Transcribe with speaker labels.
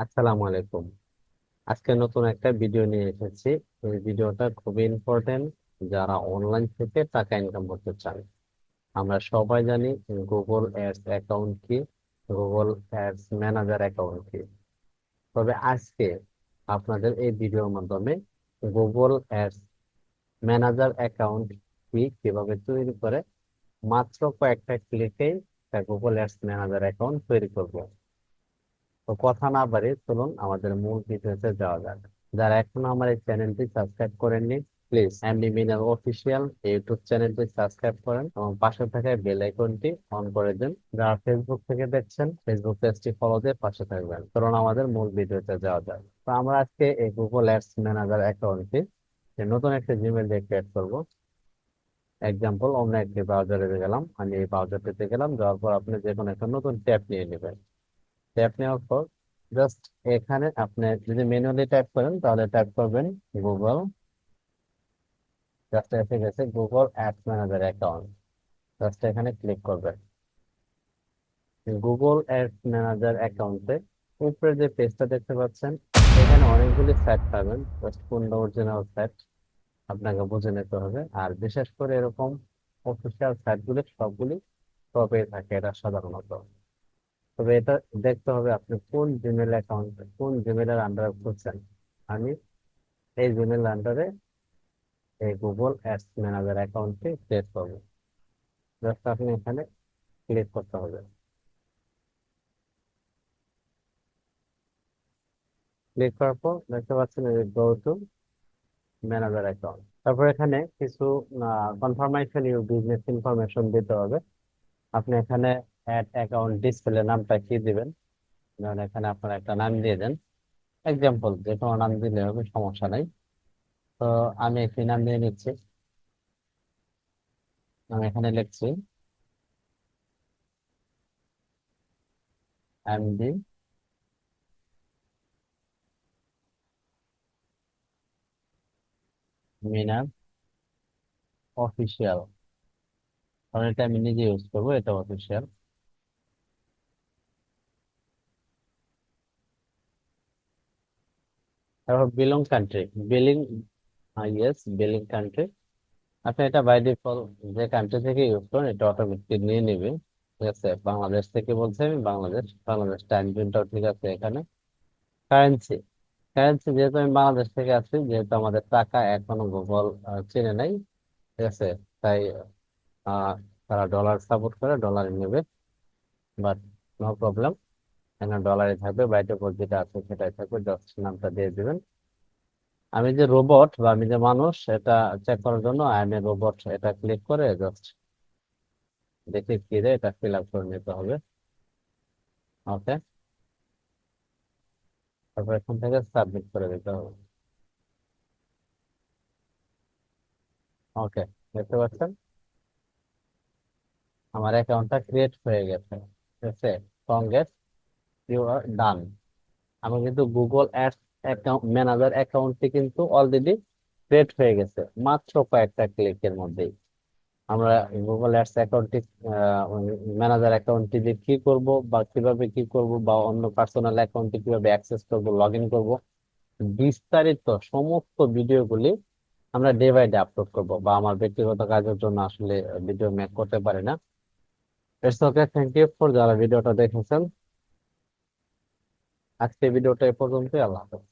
Speaker 1: আসসালামু আলাইকুম। আজকে নতুন একটা ভিডিও নিয়ে এসেছি। এই ভিডিওটা খুবই ইম্পর্টেন্ট যারা অনলাইন থেকে টাকা ইনকাম করতে চান। আমরা সবাই জানি গুগল অ্যাডস অ্যাকাউন্ট কি, গুগল অ্যাডস ম্যানেজার অ্যাকাউন্ট কি। তবে আজকে আপনাদের এই ভিডিওর মাধ্যমে গুগল অ্যাডস ম্যানেজার অ্যাকাউন্ট কি, কিভাবে তৈরি করে মাত্র কয়েকটা ক্লিকেই গুগল অ্যাডস ম্যানেজার অ্যাকাউন্ট তৈরি করব। তো কথা না বাড়িয়ে চলুন আমাদের মূল ভিডিওতে যাওয়া যাক। যারা এখনো আমার এই চ্যানেলটি সাবস্ক্রাইব করেননি, please MD Minar official YouTube চ্যানেলটি সাবস্ক্রাইব করেন এবং পাশে থাকা বেল আইকনটি অন করে দেন। যারা ফেসবুক থেকে দেখছেন, ফেসবুক পেজটি ফলো দিয়ে পাশে থাকবেন। চলুন আমাদের মূল ভিডিওতে যাওয়া যাক। তো আমরা আজকে এই গুগল অ্যাডস ম্যানেজার অ্যাকাউন্টটি নতুন একটা জিমেল দিয়ে ক্রিয়েট করবো। এক্সাম্পল, অন্য একটি ব্রাউজারে গেলাম, আমি এই ব্রাউজারটিতে গেলাম, যাওয়ার পর আপনি যে কোনো একটা নতুন ট্যাব নিয়ে নেবেন। ট্যাপ নেওয়ার পর জাস্ট এখানে আপনি যদি ম্যানুয়ালি টাইপ করেন তাহলে টাইপ করবেন গুগল। জাস্ট এসে গেছে Google ads manager account. Just এখানে ক্লিক করবেন। গুগল অ্যাডস ম্যানেজার অ্যাকাউন্টে উপরে যে পেজটা দেখতে পাচ্ছেন, এখানে অনেকগুলি সাইট পাবেন। জাস্ট কোনটা অরিজিনাল সাইট আপনাকে বুঝে নিতে হবে। আর বিশেষ করে এরকম অফিসিয়াল সাইটগুলি সবগুলি টপে থাকে এটা সাধারণত। তবে এটা দেখতে হবে আপনি কোন জিমেল অ্যাকাউন্ট, কোন জিমেলের আন্ডারে খুলছেন। আমি এই জিমেল আন্ডারে এই গুগল অ্যাডস ম্যানেজার অ্যাকাউন্টটি ক্রিয়েট করবো। জাস্ট আপনি এখানে ক্লিক করতে হবে। ক্লিক করার পর দেখতে পাচ্ছেন গো টু ম্যানেজার অ্যাকাউন্ট। তারপর এখানে কিছু কনফার্মেশন ইউর বিজনেস ইনফরমেশন দিতে হবে। আপনি এখানে অ্যাড অ্যাকাউন্ট ডিসপ্লে নামটা কি দিবেন। যেমন এখানে আপনার একটা নাম দিয়ে দেন। এক্সাম্পল যে কোনো নাম দিলে হবে, সমস্যা নাই। তো আমি একটি নাম দিয়ে নিচ্ছি। আমি এখানে লিখছি এমডি মিনার অফিসিয়াল। কারণ এটা আমি নিজে ইউজ করবো, এটা অফিসিয়াল। তারপর belong country, billing, yes billing country. আপনি এটা বাই ডিফল্ট যে কান্ট্রি থেকে ইউজ করেন এটা অটোমেটিক নিয়ে নেবে। ঠিক আছে, বাংলাদেশ থেকে বলছে, আমি বাংলাদেশ, বাংলাদেশ টাইম জোনটাও ঠিক আছে এখানে। কারেন্সি, কারেন্সি যেহেতু আমি বাংলাদেশ থেকে আছি, যেহেতু আমাদের টাকা এখনো গুগল চেনে নাই, ঠিক আছে, তাই আহ, তারা ডলার সাপোর্ট করে, ডলারে নেবে। বাট নো প্রবলেম, এখানে ডলারে থাকবে, বাই ডিফল্ট যেটা আছে সেটাই থাকবে। জাস্ট নামটা দিয়ে দিবেন। আমি যে রোবট বা আমি যে মানুষ এটা চেক করার জন্য আমি রোবট এটা ক্লিক করে জাস্ট দেখে কি দেয় এটা ফিল আপ করে নিতে হবে। ওকে, তারপর এখান থেকে সাবমিট করে দিতে হবে। ওকে, দেখতে পাচ্ছেন আমার অ্যাকাউন্টটা ক্রিয়েট হয়ে গেছে। ঠিক আছে, কংগ্রেস, ইউ আর ডান। আমার কিন্তু গুগল অ্যাডস অ্যাকাউন্ট ম্যানেজার অ্যাকাউন্টটি কিন্তু অলরেডি ক্রিয়েট হয়ে গেছে মাত্র কয়েকটা ক্লিকের মধ্যেই। আমরা গুগল অ্যাডস অ্যাকাউন্টটি ম্যানেজার অ্যাকাউন্টটি যে কি করব বা কিভাবে কি করব বা অন্য পার্সোনাল অ্যাকাউন্টে কিভাবে অ্যাক্সেস করব, লগ ইন করবো, বিস্তারিত সমস্ত ভিডিওগুলি আমরা ডে বাই ডে আপলোড করব। বা আমার ব্যক্তিগত কাজের জন্য আসলে ভিডিও মেক করতে পারি না। It's okay, thank you for যারা ভিডিওটা দেখেছেন। আজকে ভিডিওটা এ পর্যন্তই। আল্লাহ হাফেজ।